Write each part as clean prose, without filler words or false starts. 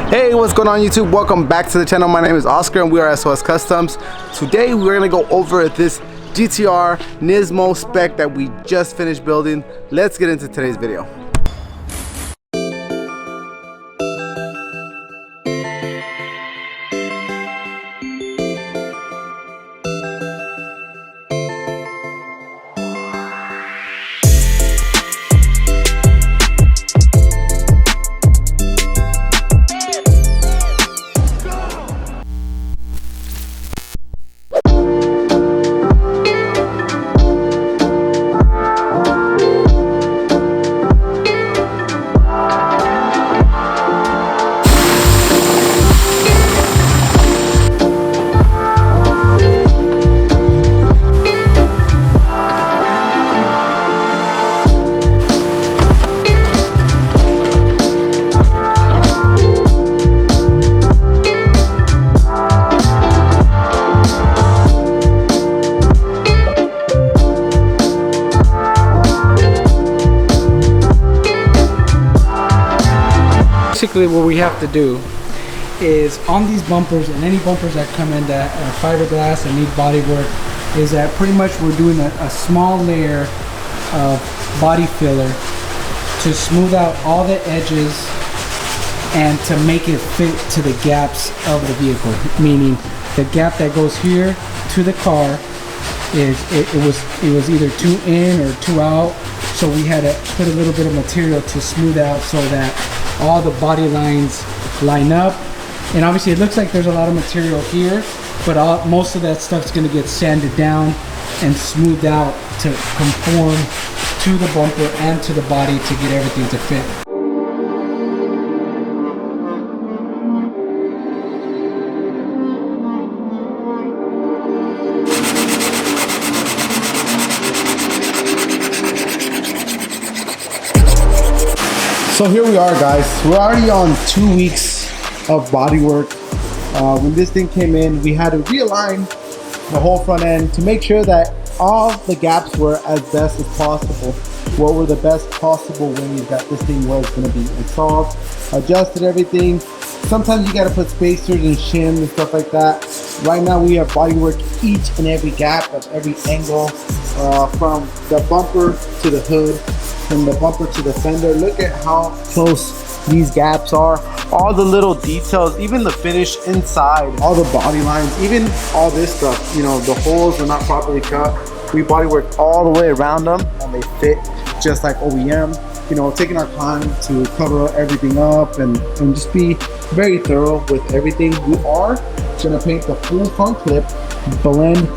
Hey, what's going on YouTube? Welcome back to the channel. My name is Oscar and we are SOS Customs. Today we're gonna go over this GTR Nismo spec that we just finished building. Let's get into today's video. Basically what we have to do is on these bumpers and any bumpers that come in that are fiberglass and need body work is that pretty much we're doing a small layer of body filler to smooth out all the edges and to make it fit to the gaps of the vehicle, meaning the gap that goes here to the car is it was either too in or too out, so we had to put a little bit of material to smooth out so that all the body lines line up. And obviously it looks like there's a lot of material here, but most of that stuff's going to get sanded down and smoothed out to conform to the bumper and to the body to get everything to fit. So here we are, guys. We're already on 2 weeks of body work. When this thing came in, we had to realign the whole front end to make sure that all the gaps were as best as possible. What were the best possible ways that this thing was going to be installed, adjusted everything. Sometimes you got to put spacers and shims and stuff like that. Right now we have body work each and every gap of every angle, from the bumper to the hood, from the bumper to the fender. Look at how close these gaps are. All the little details, even the finish inside, all the body lines, even all this stuff, you know, the holes are not properly cut. We body worked all the way around them and they fit just like OEM. You know, taking our time to cover everything up and just be very thorough with everything. We are gonna paint the full front clip, blend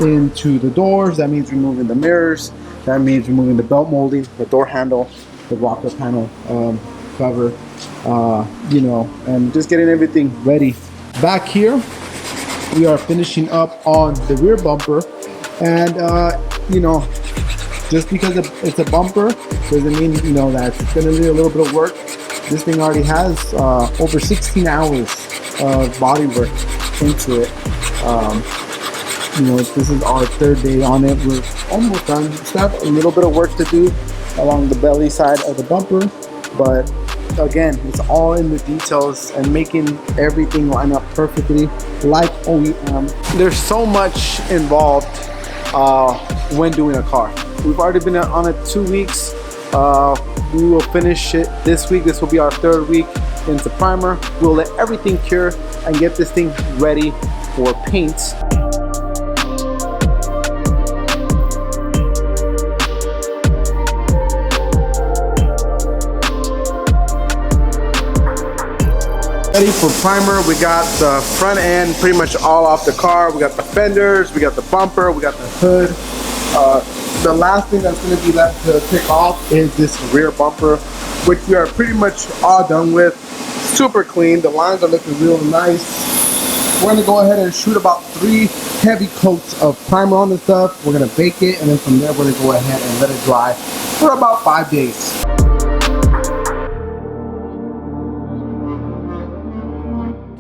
into the doors. That means removing the mirrors. That means removing the belt molding, the door handle, the rocker panel cover, you know, and just getting everything ready. Back here, we are finishing up on the rear bumper. And, you know, just because it's a bumper doesn't mean, you know, that it's gonna need a little bit of work. This thing already has over 16 hours of body work into it. You know, this is our third day on it. We're almost done. Still have a little bit of work to do along the belly side of the bumper, but again, it's all in the details and making everything line up perfectly like OEM. There's so much involved when doing a car. We've already been on it 2 weeks. We will finish it this week. This will be our third week into primer. We'll let everything cure and get this thing ready for paint. Ready for primer. We got the front end pretty much all off the car. We got the fenders, we got the bumper, we got the hood. The last thing that's going to be left to pick off is this rear bumper, which we are pretty much all done with. Super clean. The lines are looking real nice. We're going to go ahead and shoot about 3 heavy coats of primer on the stuff. We're going to bake it, and then from there we're going to go ahead and let it dry for about 5 days.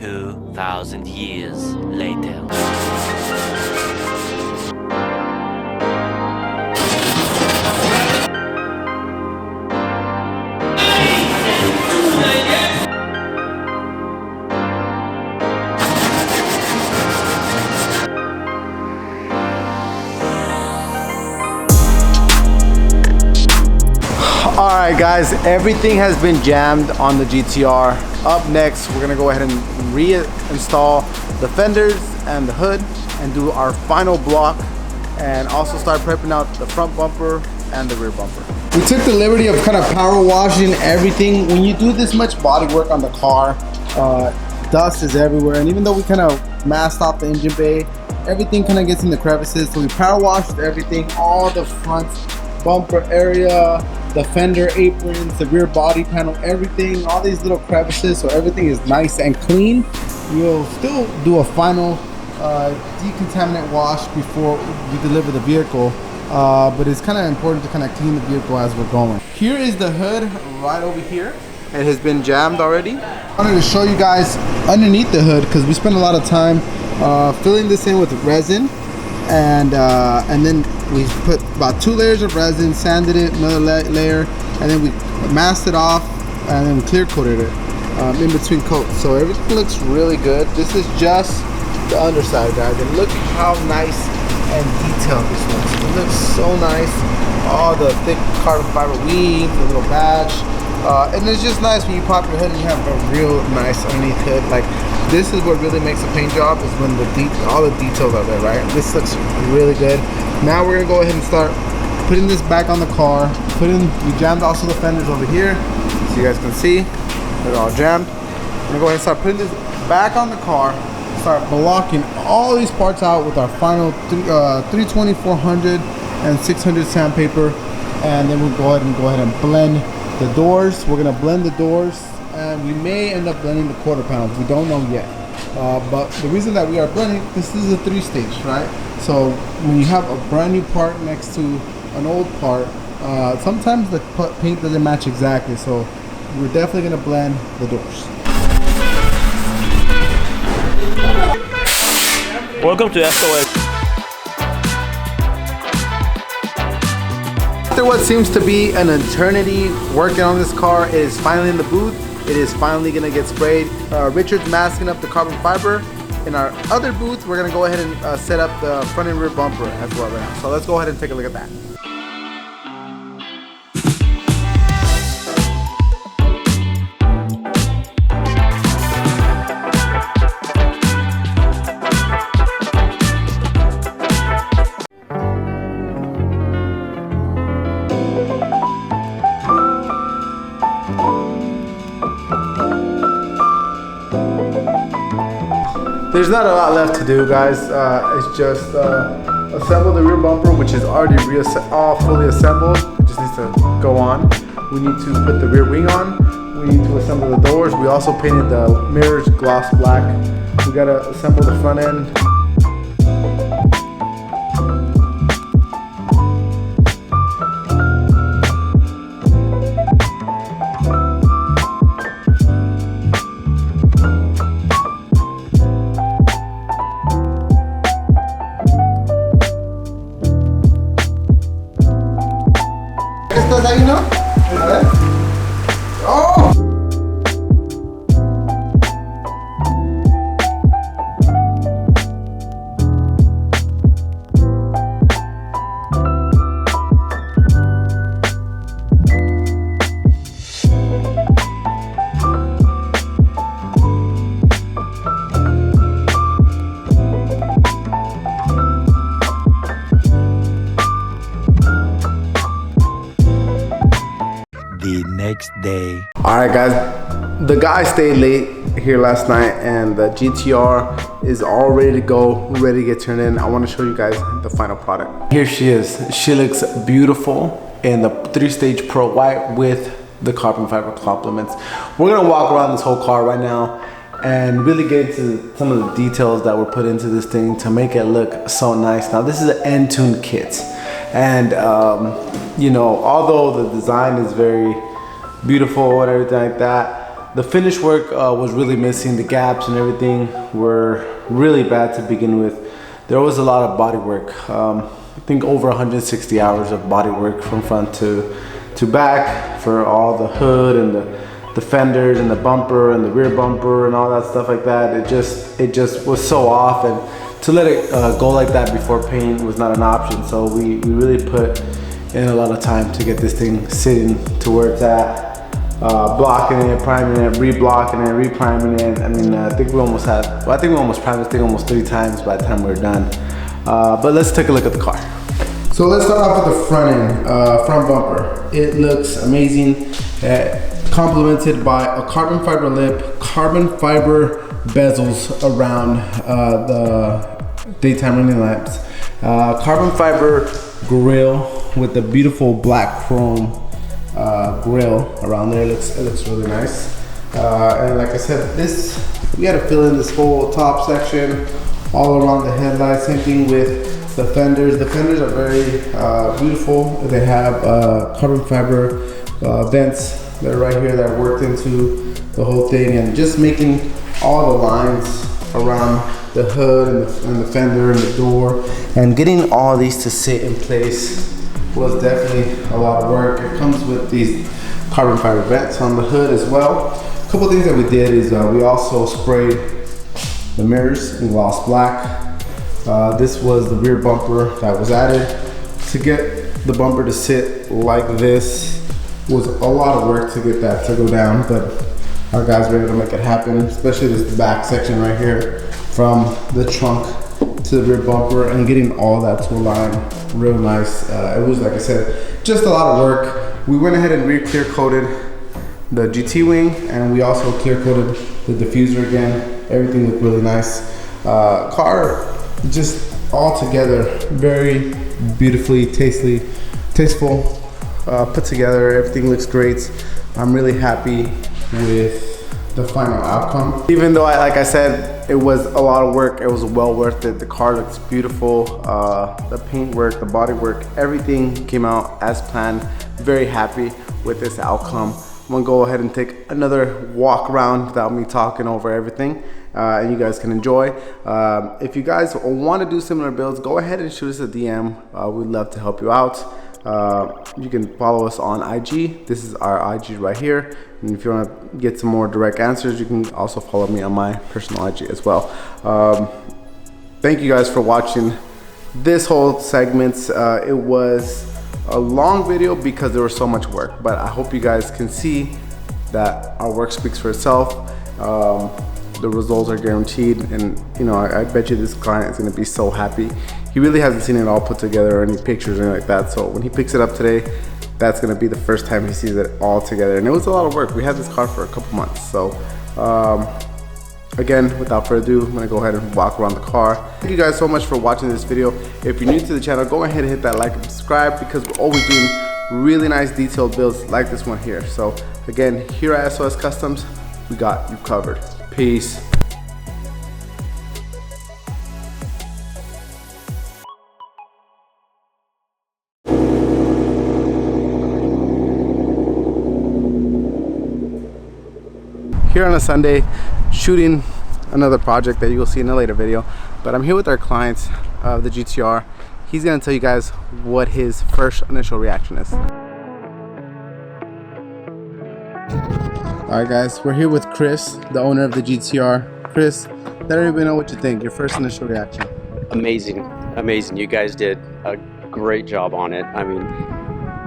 2,000 years later. right, guys, everything has been jammed on the GTR. Up next, we're gonna go ahead and reinstall the fenders and the hood and do our final block, and also start prepping out the front bumper and the rear bumper. We took the liberty of kind of power washing everything. When you do this much body work on the car, dust is everywhere, and even though we kind of masked off the engine bay, everything kind of gets in the crevices. So we power washed everything, all the front bumper area, the fender aprons, the rear body panel, everything, all these little crevices, so everything is nice and clean. We'll still do a final decontaminant wash before we deliver the vehicle, but it's kind of important to kind of clean the vehicle as we're going. Here is the hood right over here. It has been jammed already. I wanted to show you guys underneath the hood because we spent a lot of time filling this in with resin, and then we put about 2 layers of resin, sanded it, another layer, and then we masked it off, and then we clear coated it in between coats. So everything looks really good. This is just the underside, guys, and look how nice and detailed this looks. It looks so nice. All the thick carbon fiber weave, the little badge, and it's just nice when you pop your hood and you have a real nice underneath hood. Like, this is what really makes a paint job, is when all the details are there, right? This looks really good. Now we're gonna go ahead and start putting this back on the car. We jammed also the fenders over here, so you guys can see they're all jammed. We're gonna go ahead and start putting this back on the car, start blocking all these parts out with our final 320, 400, and 600 sandpaper, and then we'll go ahead and blend the doors. We're gonna blend the doors, and we may end up blending the quarter panels. We don't know yet. But the reason that we are blending, this is a 3-stage, right? So when you have a brand new part next to an old part, sometimes the paint doesn't match exactly. So we're definitely gonna blend the doors. Welcome to SOS. After what seems to be an eternity working on this car, it is finally in the booth. It is finally gonna get sprayed. Richard's masking up the carbon fiber. In our other booth, we're gonna go ahead and set up the front and rear bumper as well right now. So let's go ahead and take a look at that. There's not a lot left to do, guys. It's just assemble the rear bumper, which is already all fully assembled. It just needs to go on. We need to put the rear wing on. We need to assemble the doors. We also painted the mirrors gloss black. We gotta assemble the front end. Ahí, ¿no? A ver. ¡Oh! The next day. Alright, guys, the guy stayed late here last night, and the GTR is all ready to go, ready to get turned in. I want to show you guys the final product. Here she is. She looks beautiful in the 3-stage Pro White with the carbon fiber complements. We're gonna walk around this whole car right now and really get into some of the details that were put into this thing to make it look so nice. Now, this is an end-tuned kit, and you know, although the design is very beautiful and everything like that, the finish work was really missing. The gaps and everything were really bad to begin with. There was a lot of body work. I think over 160 hours of body work from front to back for all the hood and the fenders and the bumper and the rear bumper and all that stuff like that. It just was so off, and to let it go like that before paint was not an option. So we really put in a lot of time to get this thing sitting to where it's at. Blocking it, priming it, re-blocking it, re-priming it. I mean, I think we almost primed this thing almost 3 times by the time we're done. But let's take a look at the car. So let's start off with the front end, front bumper. It looks amazing. Complemented by a carbon fiber lip, carbon fiber bezels around the daytime running lamps, carbon fiber grille with the beautiful black chrome grill around there. It looks really nice. And like I said, we had to fill in this whole top section all around the headlights. Same thing with the fenders. The fenders are very beautiful. They have carbon fiber vents that are right here that are worked into the whole thing, and just making all the lines around the hood and the fender and the door, and getting all these to sit in place was definitely a lot of work. It comes with these carbon fiber vents on the hood as well. A couple things that we did is we also sprayed the mirrors in gloss black. This was the rear bumper that was added. To get the bumper to sit like this was a lot of work to get that to go down, but our guys were able to make it happen, especially this back section right here from the trunk to the rear bumper, and getting all that to align real nice. It was, like I said, just a lot of work. We went ahead and re-clear coated the GT wing, and we also clear coated the diffuser again. Everything looked really nice. Car just all together very beautifully, tasteful, put together. Everything looks great. I'm really happy with the final outcome. Even though, like I said, it was a lot of work, it was well worth it. The car looks beautiful. The paint work, the body work, everything came out as planned. Very happy with this outcome. I'm gonna go ahead and take another walk around without me talking over everything, and you guys can enjoy. If you guys want to do similar builds, go ahead and shoot us a DM. We'd love to help you out. You can follow us on IG. This is our IG right here. And if you want to get some more direct answers, you can also follow me on my personal IG as well. Thank you guys for watching this whole segment. It was a long video because there was so much work, but I hope you guys can see that our work speaks for itself. The results are guaranteed, and you know, I bet you this client is going to be so happy. He really hasn't seen it all put together or any pictures or anything like that, so when he picks it up today, that's going to be the first time he sees it all together. And it was a lot of work. We had this car for a couple months, so again, without further ado, I'm going to go ahead and walk around the car. Thank you guys so much for watching this video. If you're new to the channel, go ahead and hit that like and subscribe, because we're always doing really nice detailed builds like this one here. So again, here at SOS Customs, we got you covered. Peace. Here on a Sunday, shooting another project that you'll see in a later video, but I'm here with our client of the GTR. He's gonna tell you guys what his first initial reaction is. All right guys, we're here with Chris, the owner of the GTR. Chris, let everybody know what you think, your first initial reaction. Amazing, amazing. You guys did a great job on it. I mean,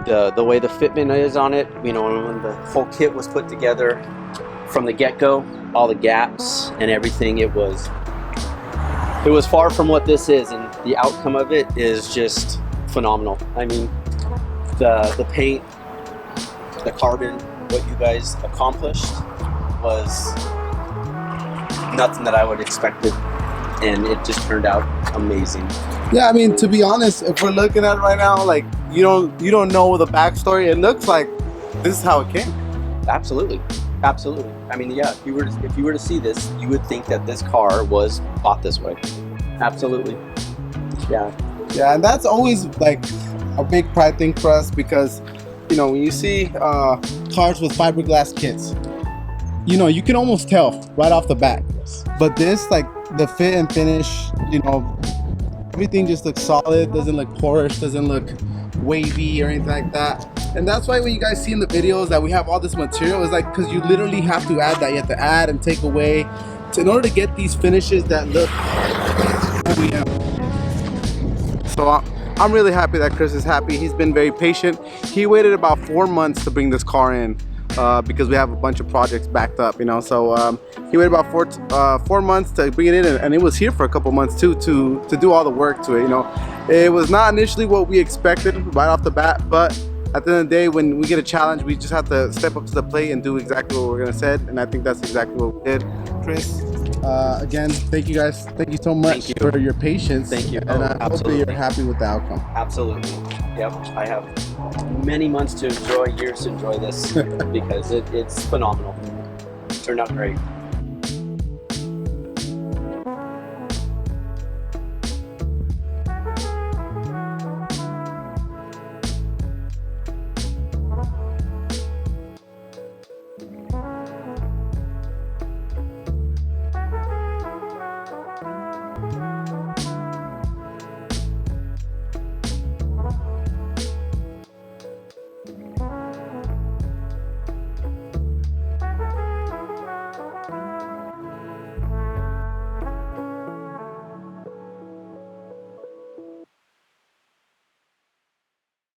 the way the fitment is on it, you know, when the whole kit was put together from the get-go, all the gaps and everything, it was far from what this is, and the outcome of it is just phenomenal. I mean, the paint, the carbon, what you guys accomplished was nothing that I would expected, and it just turned out amazing. Yeah, I mean, to be honest, if we're looking at it right now, like you don't know the backstory. It looks like this is how it came. Absolutely, absolutely. I mean, yeah, if you were to see this, you would think that this car was bought this way. Absolutely. Yeah. Yeah, and that's always like a big pride thing for us, because you know, when you see cars with fiberglass kits, you know, you can almost tell right off the bat. But this, like the fit and finish, you know, everything just looks solid, doesn't look porous, doesn't look wavy or anything like that. And that's why when you guys see in the videos that we have all this material, is like, because you literally have to add that. You have to add and take away in order to get these finishes that look. So I'm really happy that Chris is happy. He's been very patient. He waited about 4 months to bring this car in because we have a bunch of projects backed up, you know. So he waited about 4 months to bring it in, and it was here for a couple months too to do all the work to it, you know. It was not initially what we expected right off the bat, but at the end of the day, when we get a challenge, we just have to step up to the plate and do exactly what we're gonna say, and I think that's exactly what we did. Chris, again, thank you guys. Thank you so much for your patience. Thank you. And I hope that you're happy with the outcome. Absolutely. Yep. I have many months to enjoy, years to enjoy this because it's phenomenal. It turned out great.